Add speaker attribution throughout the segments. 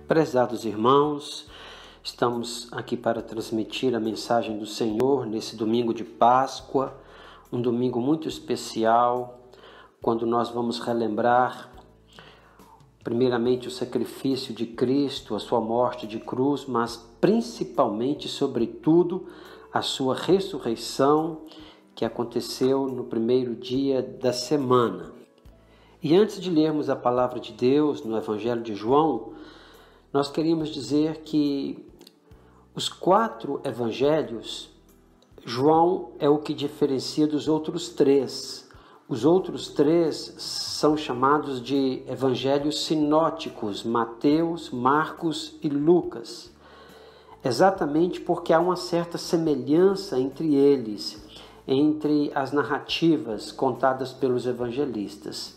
Speaker 1: Prezados irmãos, estamos aqui para transmitir a mensagem do Senhor nesse domingo de Páscoa, um domingo muito especial, quando nós vamos relembrar primeiramente o sacrifício de Cristo, a sua morte de cruz, mas principalmente, sobretudo, a sua ressurreição, que aconteceu no primeiro dia da semana. E antes de lermos a palavra de Deus no Evangelho de João, nós queríamos dizer que os 4 evangelhos, João é o que diferencia dos outros 3. Os outros 3 são chamados de evangelhos sinóticos, Mateus, Marcos e Lucas, exatamente porque há uma certa semelhança entre eles, entre as narrativas contadas pelos evangelistas.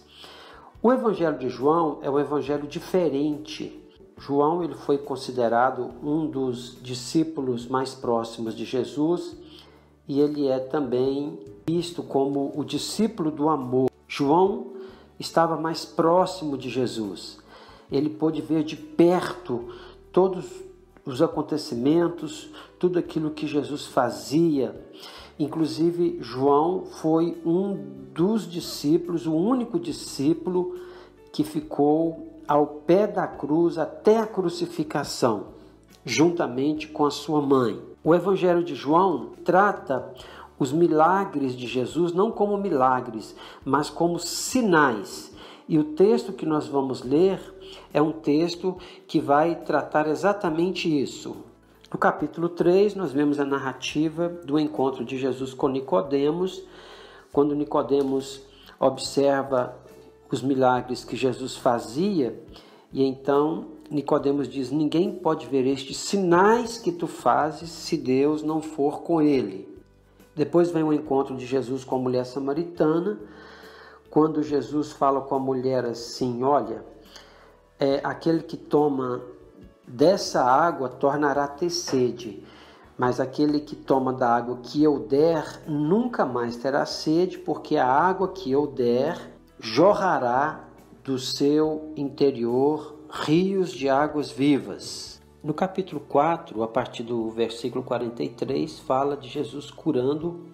Speaker 1: O evangelho de João é um evangelho diferente. João ele foi considerado um dos discípulos mais próximos de Jesus e ele é também visto como o discípulo do amor. João estava mais próximo de Jesus. Ele pôde ver de perto todos os acontecimentos, tudo aquilo que Jesus fazia. Inclusive, João foi um dos discípulos, o único discípulo que ficou ao pé da cruz até a crucificação, juntamente com a sua mãe. O Evangelho de João trata os milagres de Jesus não como milagres, mas como sinais. E o texto que nós vamos ler é um texto que vai tratar exatamente isso. No capítulo 3, nós vemos a narrativa do encontro de Jesus com Nicodemos, quando Nicodemos observa os milagres que Jesus fazia, e então Nicodemos diz: ninguém pode ver estes sinais que tu fazes se Deus não for com ele. Depois vem o encontro de Jesus com a mulher samaritana, quando Jesus fala com a mulher assim: olha, aquele que toma dessa água tornará a ter sede, mas aquele que toma da água que eu der nunca mais terá sede, porque a água que eu der jorrará do seu interior rios de águas vivas. No capítulo 4, a partir do versículo 43, fala de Jesus curando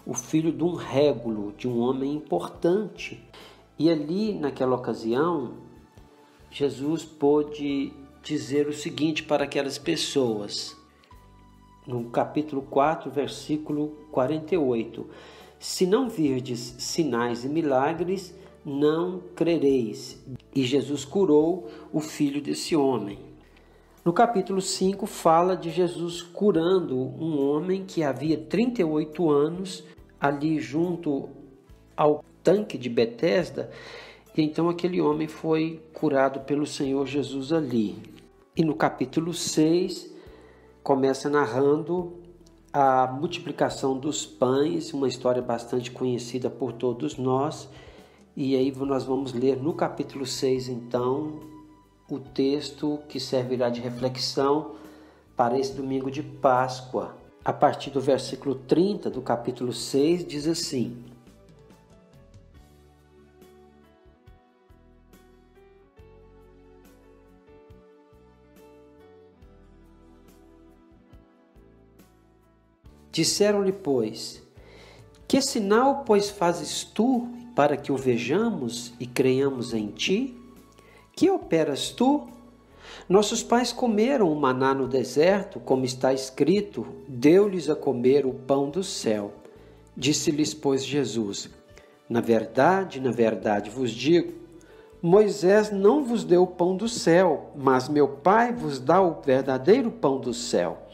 Speaker 1: o filho de um régulo, de um homem importante. E ali, naquela ocasião, Jesus pôde dizer o seguinte para aquelas pessoas. No capítulo 4, versículo 48. Se não virdes sinais e milagres, não crereis. E Jesus curou o filho desse homem. No capítulo 5 fala de Jesus curando um homem que havia 38 anos ali junto ao tanque de Betesda, e então aquele homem foi curado pelo Senhor Jesus ali. E no capítulo 6 começa narrando a multiplicação dos pães, uma história bastante conhecida por todos nós. E aí nós vamos ler no capítulo 6, então, o texto que servirá de reflexão para esse domingo de Páscoa. A partir do versículo 30 do capítulo 6, diz assim: disseram-lhe, pois, que sinal, pois, fazes tu para que o vejamos e creiamos em ti? Que operas tu? Nossos pais comeram o maná no deserto, como está escrito, deu-lhes a comer o pão do céu. Disse-lhes, pois, Jesus: na verdade vos digo, Moisés não vos deu o pão do céu, mas meu Pai vos dá o verdadeiro pão do céu.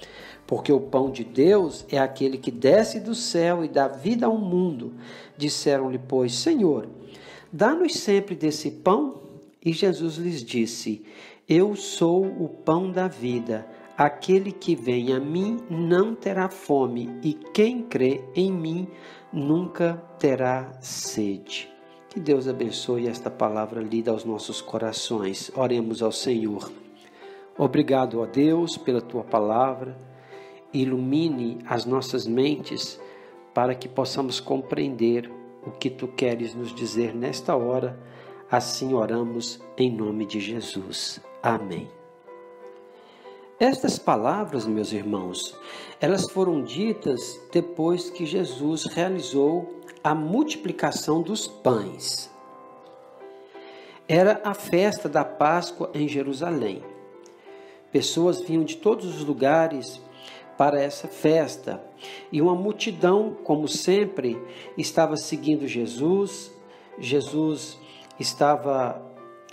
Speaker 1: Porque o pão de Deus é aquele que desce do céu e dá vida ao mundo. Disseram-lhe, pois, Senhor, dá-nos sempre desse pão? E Jesus lhes disse: eu sou o pão da vida. Aquele que vem a mim não terá fome, e quem crê em mim nunca terá sede. Que Deus abençoe esta palavra lida aos nossos corações. Oremos ao Senhor. Obrigado, ó Deus, pela tua palavra. Ilumine as nossas mentes para que possamos compreender o que tu queres nos dizer nesta hora. Assim oramos em nome de Jesus. Amém. Estas palavras, meus irmãos, elas foram ditas depois que Jesus realizou a multiplicação dos pães. Era a festa da Páscoa em Jerusalém. Pessoas vinham de todos os lugares para essa festa e uma multidão, como sempre, estava seguindo Jesus. Jesus estava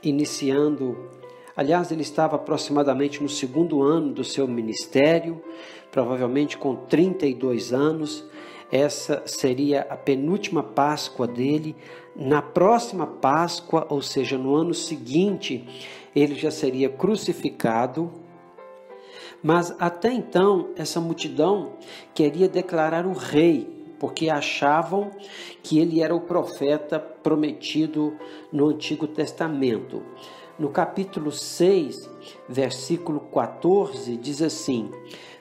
Speaker 1: iniciando, aliás, ele estava aproximadamente no 2º ano do seu ministério, provavelmente com 32 anos. Essa seria a penúltima Páscoa dele. Na próxima Páscoa, ou seja, no ano seguinte, ele já seria crucificado. Mas até então, essa multidão queria declarar o rei, porque achavam que ele era o profeta prometido no Antigo Testamento. No capítulo 6, versículo 14, diz assim: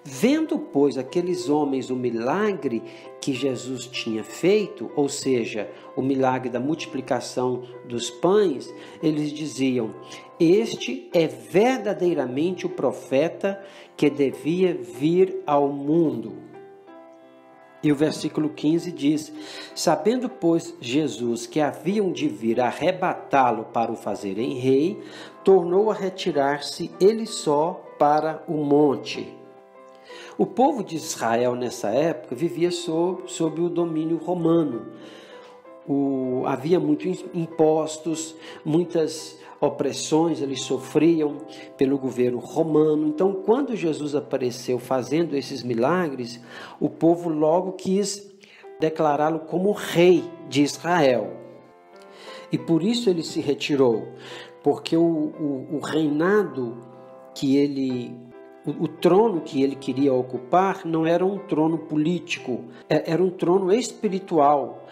Speaker 1: vendo, pois, aqueles homens o milagre que Jesus tinha feito, ou seja, o milagre da multiplicação dos pães, eles diziam: este é verdadeiramente o profeta que devia vir ao mundo. E o versículo 15 diz: sabendo, pois, Jesus que haviam de vir arrebatá-lo para o fazerem rei, tornou a retirar-se ele só para o monte. O povo de Israel nessa época vivia sob o domínio romano. Havia muitos impostos, muitas opressões eles sofriam pelo governo romano. Então, quando Jesus apareceu fazendo esses milagres, o povo logo quis declará-lo como rei de Israel. E por isso ele se retirou, porque o reinado que o trono que ele queria ocupar não era um trono político, era um trono espiritual.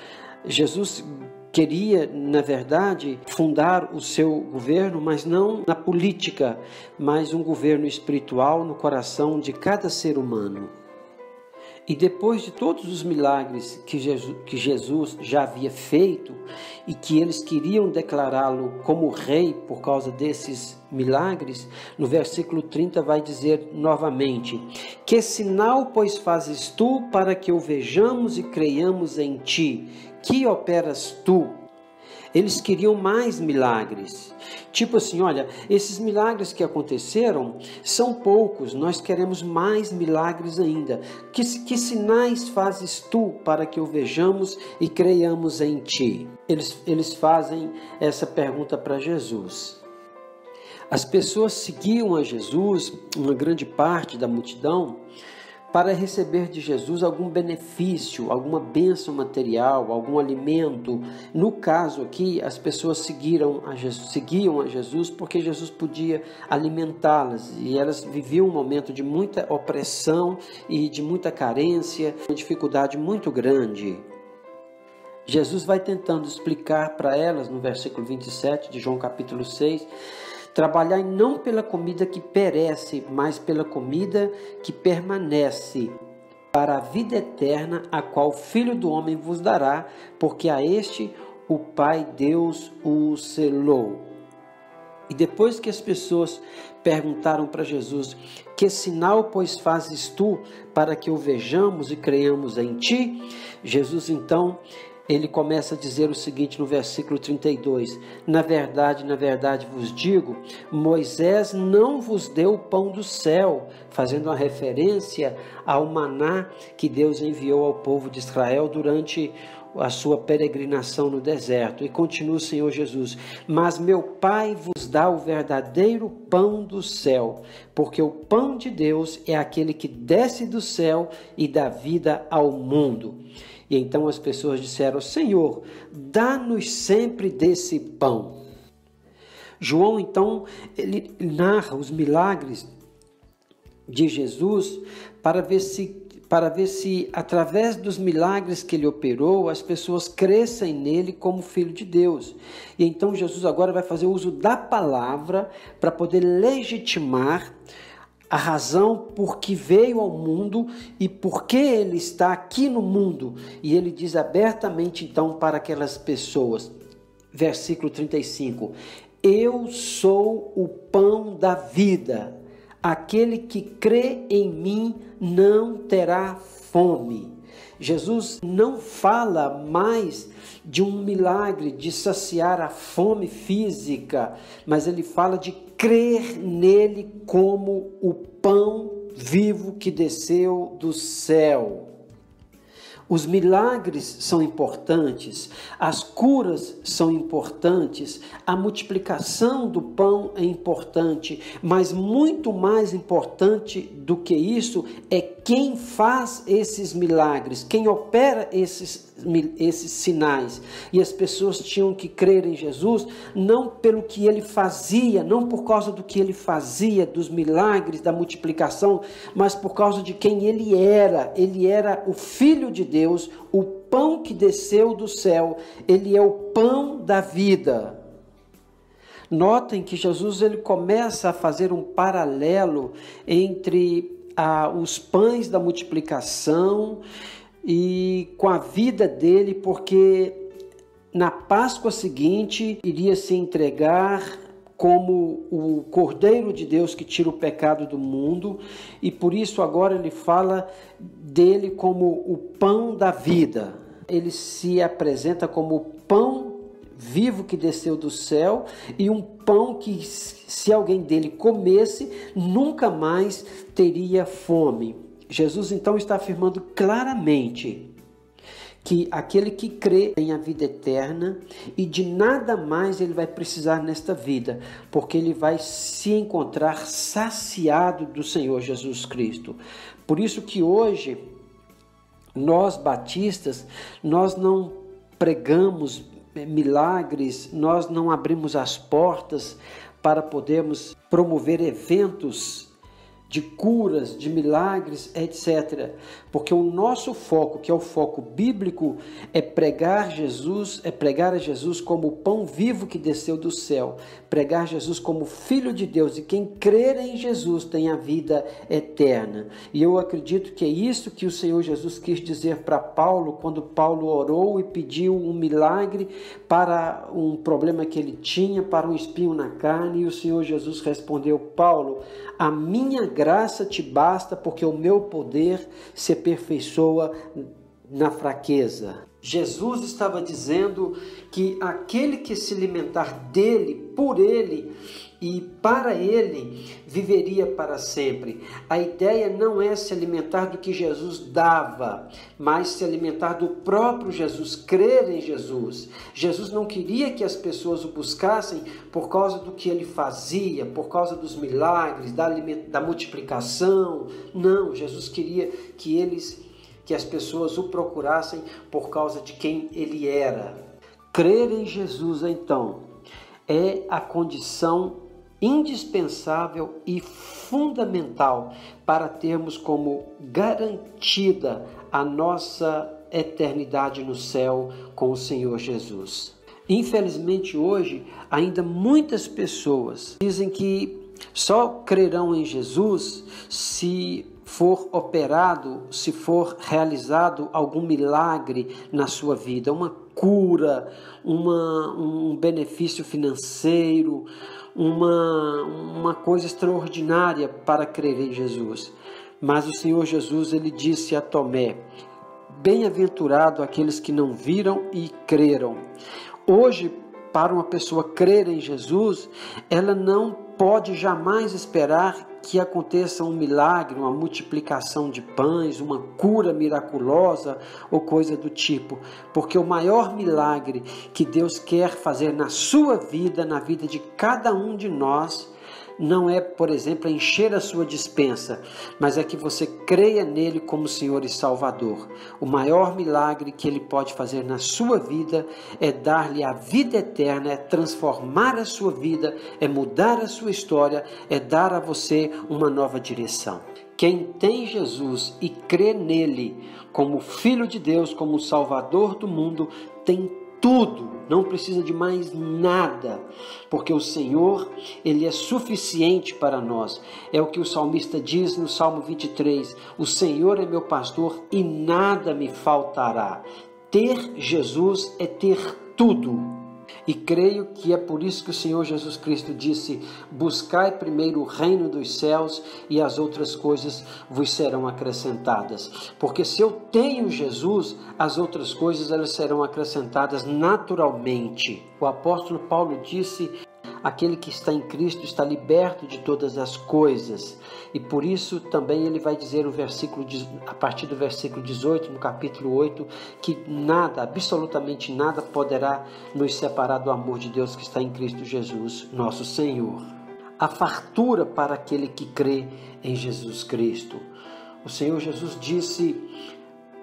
Speaker 1: Jesus queria, na verdade, fundar o seu governo, mas não na política, mas um governo espiritual no coração de cada ser humano. E depois de todos os milagres que Jesus já havia feito e que eles queriam declará-lo como rei por causa desses milagres, no versículo 30 vai dizer novamente: que sinal, pois, fazes tu para que o vejamos e creiamos em ti? Que operas tu? Eles queriam mais milagres. Tipo assim, olha, esses milagres que aconteceram são poucos, nós queremos mais milagres ainda. Que sinais fazes tu para que o vejamos e creiamos em ti? Eles fazem essa pergunta para Jesus. As pessoas seguiam a Jesus, uma grande parte da multidão, para receber de Jesus algum benefício, alguma bênção material, algum alimento. No caso aqui, as pessoas seguiam a Jesus porque Jesus podia alimentá-las, e elas viviam um momento de muita opressão e de muita carência, uma dificuldade muito grande. Jesus vai tentando explicar para elas, no versículo 27 de João capítulo 6, trabalhai não pela comida que perece, mas pela comida que permanece, para a vida eterna, a qual o Filho do Homem vos dará, porque a este o Pai Deus o selou. E depois que as pessoas perguntaram para Jesus: que sinal, pois, fazes tu para que o vejamos e creiamos em ti? Jesus, então, ele começa a dizer o seguinte no versículo 32, na verdade vos digo, Moisés não vos deu o pão do céu, fazendo uma referência ao maná que Deus enviou ao povo de Israel durante a sua peregrinação no deserto. E continua o Senhor Jesus: mas meu Pai vos dá o verdadeiro pão do céu, porque o pão de Deus é aquele que desce do céu e dá vida ao mundo. E então as pessoas disseram: Senhor, dá-nos sempre desse pão. João, então, ele narra os milagres de Jesus para ver se através dos milagres que ele operou, as pessoas crescem nele como Filho de Deus. E então Jesus agora vai fazer uso da palavra para poder legitimar a razão por que veio ao mundo e por que ele está aqui no mundo. E ele diz abertamente então para aquelas pessoas, versículo 35, eu sou o pão da vida, aquele que crê em mim não terá fome. Jesus não fala mais de um milagre de saciar a fome física, mas ele fala de crer nele como o pão vivo que desceu do céu. Os milagres são importantes, as curas são importantes, a multiplicação do pão é importante, mas muito mais importante do que isso é quem faz esses milagres, quem opera esses sinais. E as pessoas tinham que crer em Jesus não pelo que ele fazia, não por causa do que ele fazia, dos milagres, da multiplicação, mas por causa de quem ele era. Ele era o Filho de Deus, o pão que desceu do céu, ele é o pão da vida. Notem que Jesus ele começa a fazer um paralelo entre os pães da multiplicação e com a vida dele, porque na Páscoa seguinte iria se entregar como o Cordeiro de Deus que tira o pecado do mundo, e por isso agora ele fala dele como o pão da vida. Ele se apresenta como o pão vivo que desceu do céu e um pão que, se alguém dele comesse, nunca mais teria fome. Jesus então está afirmando claramente que aquele que crê tem a vida eterna e de nada mais ele vai precisar nesta vida, porque ele vai se encontrar saciado do Senhor Jesus Cristo. Por isso que hoje, nós batistas, nós não pregamos milagres, nós não abrimos as portas para podermos promover eventos de curas, de milagres, etc. Porque o nosso foco, que é o foco bíblico, é pregar a Jesus como o pão vivo que desceu do céu, pregar Jesus como Filho de Deus, e quem crer em Jesus tem a vida eterna. E eu acredito que é isso que o Senhor Jesus quis dizer para Paulo, quando Paulo orou e pediu um milagre para um problema que ele tinha, para um espinho na carne, e o Senhor Jesus respondeu: Paulo, a minha graça te basta, porque o meu poder se aperfeiçoa na fraqueza. Jesus estava dizendo que aquele que se alimentar dele, por ele e para ele, viveria para sempre. A ideia não é se alimentar do que Jesus dava, mas se alimentar do próprio Jesus, crer em Jesus. Jesus não queria que as pessoas o buscassem por causa do que ele fazia, por causa dos milagres, da multiplicação. Não, Jesus queria que as pessoas o procurassem por causa de quem ele era. Crer em Jesus, então, é a condição indispensável e fundamental para termos como garantida a nossa eternidade no céu com o Senhor Jesus. Infelizmente hoje, ainda muitas pessoas dizem que só crerão em Jesus se for operado, se for realizado algum milagre na sua vida, uma cura, um benefício financeiro, uma coisa extraordinária para crer em Jesus. Mas o Senhor Jesus, ele disse a Tomé: bem-aventurado aqueles que não viram e creram. Hoje, para uma pessoa crer em Jesus, ela não pode jamais esperar que aconteça um milagre, uma multiplicação de pães, uma cura miraculosa ou coisa do tipo, porque o maior milagre que Deus quer fazer na sua vida, na vida de cada um de nós, não é, por exemplo, encher a sua despensa, mas é que você creia nele como Senhor e Salvador. O maior milagre que ele pode fazer na sua vida é dar-lhe a vida eterna, é transformar a sua vida, é mudar a sua história, é dar a você uma nova direção. Quem tem Jesus e crê nele como Filho de Deus, como Salvador do mundo, tem tudo, não precisa de mais nada, porque o Senhor, ele é suficiente para nós. É o que o salmista diz no Salmo 23, o Senhor é meu pastor e nada me faltará. Ter Jesus é ter tudo. E creio que é por isso que o Senhor Jesus Cristo disse: buscai primeiro o reino dos céus e as outras coisas vos serão acrescentadas. Porque se eu tenho Jesus, as outras coisas elas serão acrescentadas naturalmente. O apóstolo Paulo disse: aquele que está em Cristo está liberto de todas as coisas. E por isso também ele vai dizer a partir do versículo 18, no capítulo 8, que nada, absolutamente nada, poderá nos separar do amor de Deus que está em Cristo Jesus, nosso Senhor. A fartura para aquele que crê em Jesus Cristo. O Senhor Jesus disse: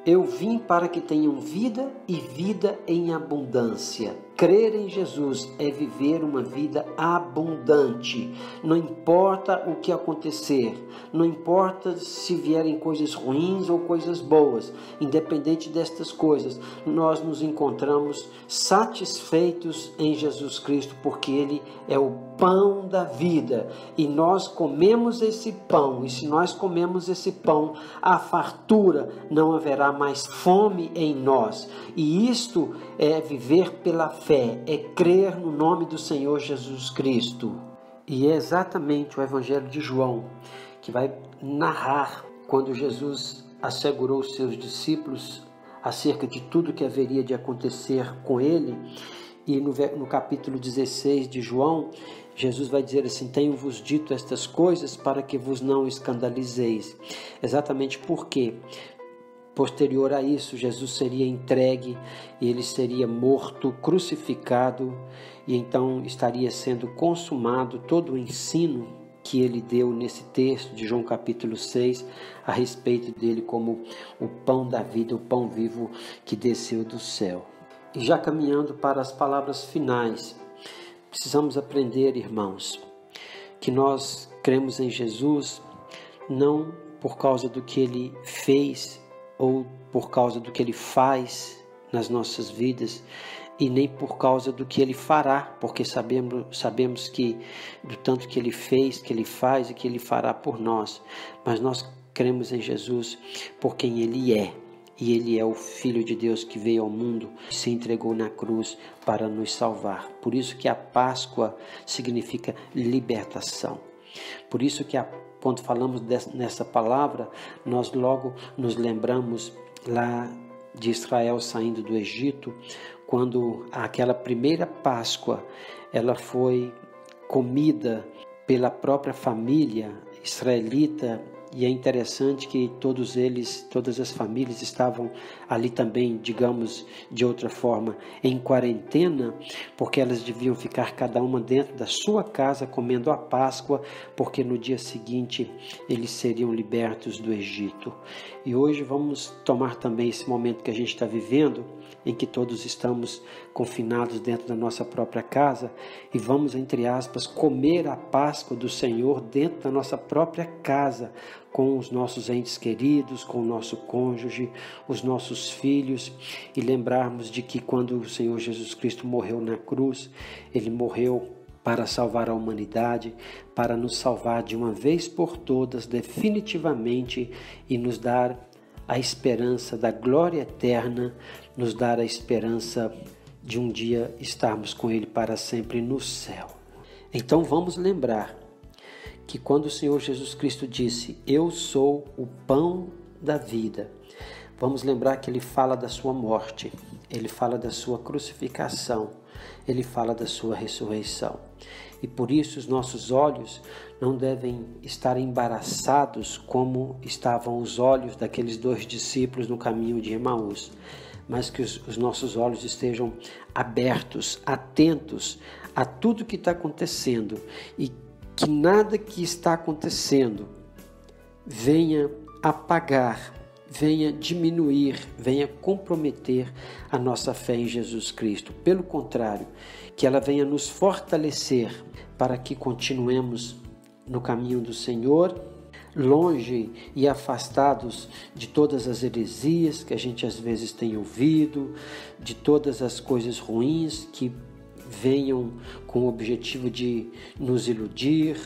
Speaker 1: eu vim para que tenham vida e vida em abundância. Crer em Jesus é viver uma vida abundante. Não importa o que acontecer, não importa se vierem coisas ruins ou coisas boas, independente destas coisas, nós nos encontramos satisfeitos em Jesus Cristo, porque Ele é o pão da vida e nós comemos esse pão, e se nós comemos esse pão, a fartura, não haverá mais fome em nós. E isto é viver pela fé, é crer no nome do Senhor Jesus Cristo. E é exatamente o Evangelho de João que vai narrar quando Jesus assegurou os seus discípulos acerca de tudo que haveria de acontecer com ele. E no capítulo 16 de João, Jesus vai dizer assim: tenho-vos dito estas coisas para que vos não escandalizeis. Exatamente porque posterior a isso, Jesus seria entregue e ele seria morto, crucificado, e então estaria sendo consumado todo o ensino que ele deu nesse texto de João capítulo 6, a respeito dele como o pão da vida, o pão vivo que desceu do céu. E já caminhando para as palavras finais, precisamos aprender, irmãos, que nós cremos em Jesus não por causa do que ele fez ou por causa do que ele faz nas nossas vidas, e nem por causa do que ele fará, porque sabemos que do tanto que ele fez, que ele faz e que ele fará por nós, mas nós cremos em Jesus por quem ele é. E ele é o Filho de Deus que veio ao mundo e se entregou na cruz para nos salvar. Por isso que a Páscoa significa libertação. Por isso que quando falamos nessa palavra, nós logo nos lembramos lá de Israel saindo do Egito, quando aquela primeira Páscoa ela foi comida pela família israelita. E é interessante que todas as famílias estavam ali também, digamos, de outra forma, em quarentena, porque elas deviam ficar cada uma dentro da sua casa comendo a Páscoa, porque no dia seguinte eles seriam libertos do Egito. E hoje vamos tomar também esse momento que a gente está vivendo, em que todos estamos confinados dentro da nossa própria casa, e vamos, entre aspas, comer a Páscoa do Senhor dentro da nossa própria casa, com os nossos entes queridos, com o nosso cônjuge, os nossos filhos, e lembrarmos de que quando o Senhor Jesus Cristo morreu na cruz, Ele morreu para salvar a humanidade, para nos salvar de uma vez por todas, definitivamente, e nos dar a esperança da glória eterna, nos dar a esperança de um dia estarmos com Ele para sempre no céu. Então vamos lembrar que quando o Senhor Jesus Cristo disse: eu sou o pão da vida, vamos lembrar que Ele fala da sua morte, Ele fala da sua crucificação, Ele fala da sua ressurreição. E por isso os nossos olhos não devem estar embaraçados como estavam os olhos daqueles 2 discípulos no caminho de Emaús, mas que os nossos olhos estejam abertos, atentos a tudo que está acontecendo, e que nada que está acontecendo venha apagar, venha diminuir, venha comprometer a nossa fé em Jesus Cristo. Pelo contrário, que ela venha nos fortalecer para que continuemos no caminho do Senhor, longe e afastados de todas as heresias que a gente às vezes tem ouvido, de todas as coisas ruins que venham com o objetivo de nos iludir,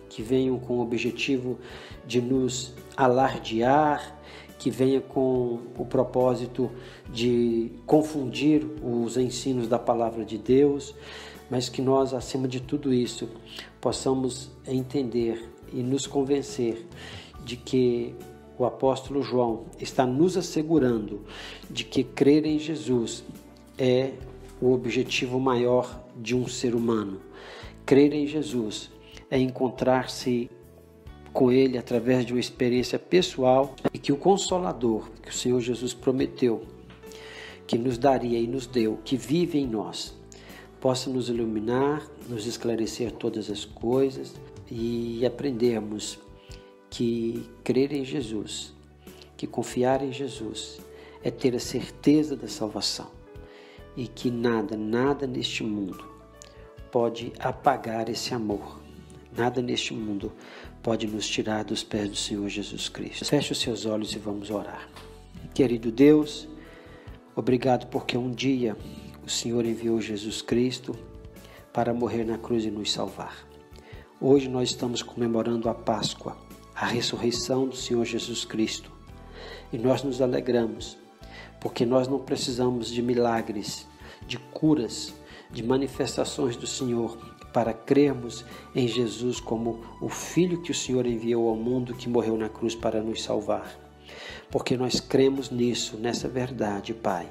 Speaker 1: que venham com o objetivo de nos alardear, que venha com o propósito de confundir os ensinos da palavra de Deus, mas que nós, acima de tudo isso, possamos entender e nos convencer de que o apóstolo João está nos assegurando de que crer em Jesus é o objetivo maior de um ser humano. Crer em Jesus é encontrar-se com Ele através de uma experiência pessoal, e que o Consolador, que o Senhor Jesus prometeu, que nos daria e nos deu, que vive em nós, possa nos iluminar, nos esclarecer todas as coisas e aprendermos que crer em Jesus, que confiar em Jesus é ter a certeza da salvação, e que nada neste mundo pode apagar esse amor. Nada neste mundo pode nos tirar dos pés do Senhor Jesus Cristo. Feche os seus olhos e vamos orar. Querido Deus, obrigado porque um dia o Senhor enviou Jesus Cristo para morrer na cruz e nos salvar. Hoje nós estamos comemorando a Páscoa, a ressurreição do Senhor Jesus Cristo. E nós nos alegramos, porque nós não precisamos de milagres, de curas, de manifestações do Senhor, para crermos em Jesus como o Filho que o Senhor enviou ao mundo, que morreu na cruz para nos salvar. Porque nós cremos nisso, nessa verdade, Pai.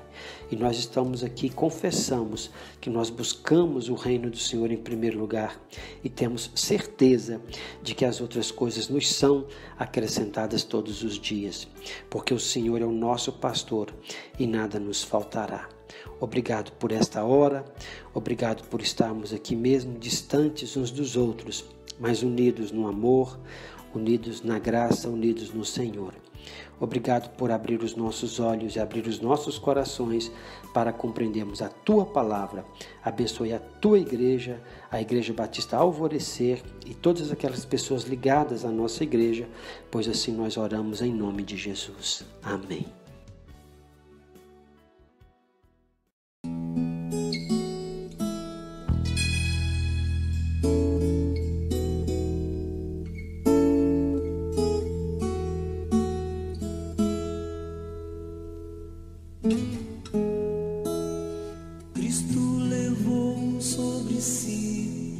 Speaker 1: E nós estamos aqui, confessamos que nós buscamos o reino do Senhor em primeiro lugar e temos certeza de que as outras coisas nos são acrescentadas todos os dias, porque o Senhor é o nosso pastor e nada nos faltará. Obrigado por esta hora, obrigado por estarmos aqui mesmo distantes uns dos outros, mas unidos no amor, unidos na graça, unidos no Senhor. Obrigado por abrir os nossos olhos e abrir os nossos corações para compreendermos a Tua palavra. Abençoe a Tua igreja, a Igreja Batista Alvorecer e todas aquelas pessoas ligadas à nossa igreja, pois assim nós oramos em nome de Jesus. Amém.
Speaker 2: Cristo levou sobre si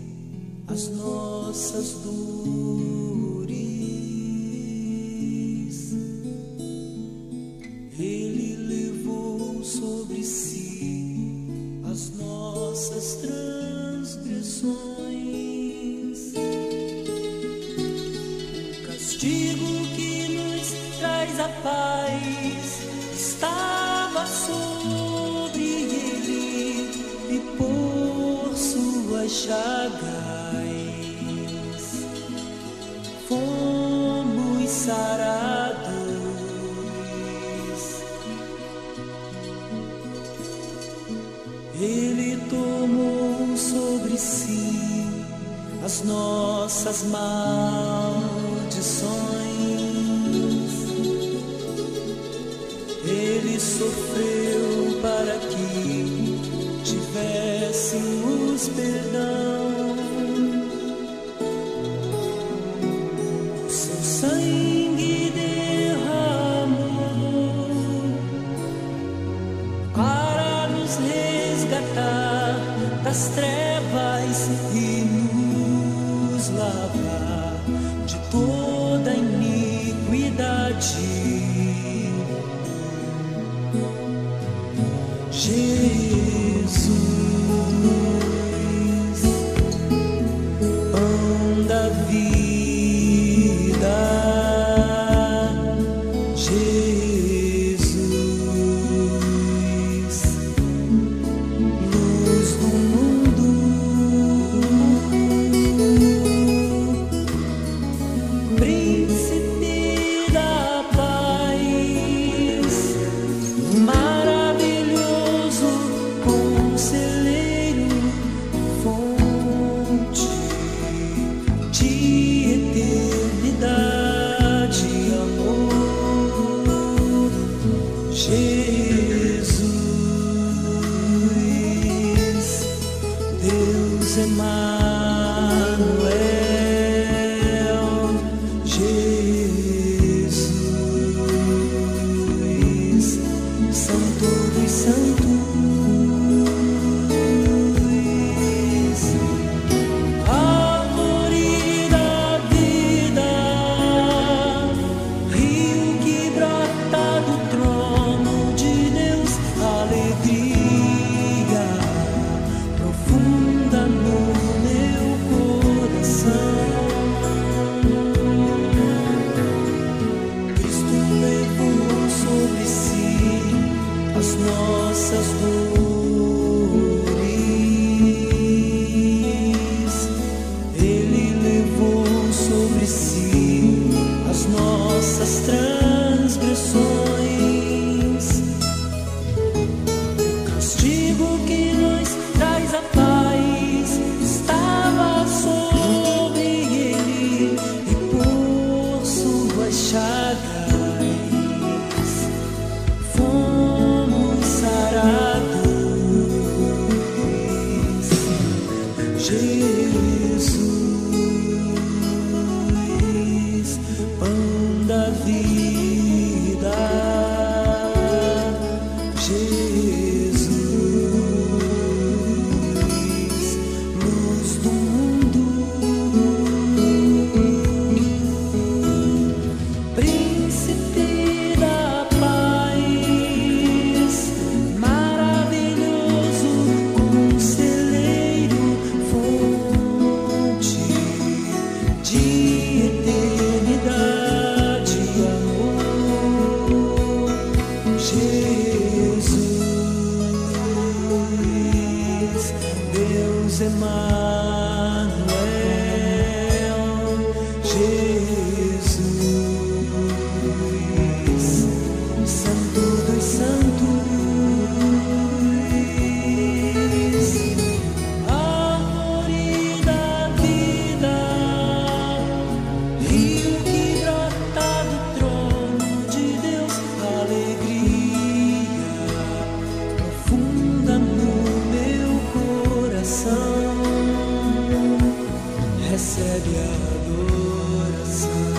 Speaker 2: as nossas dores. Ele levou sobre si as nossas transgressões. O castigo que nos traz a paz estava sobre ele, e por suas chagas fomos sarados. Ele tomou sobre si as nossas maldições. Ele sofreu para que tivéssemos perdão. O seu sangue derramou para nos resgatar das trevas e nos lavar de toda iniquidade. Jesus, pão da vida, Jesus, luz do mundo, príncipe da paz. chagas fomos sarados. Jesus, pão da vida. Jesus, luz do mundo. Príncipe da paz, maravilhoso conselheiro, fonte de eternidade e amor. Jesus, Deus Emanuel. Jesus, Santo dos Santos, árvore da vida, rio que brota do trono de Deus, alegria profunda no meu coração, recebe a adoração.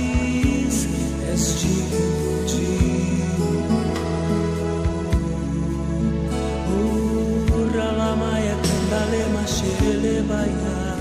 Speaker 2: Jesus, és digno de louvor. Ora la maia candale, machere le baia.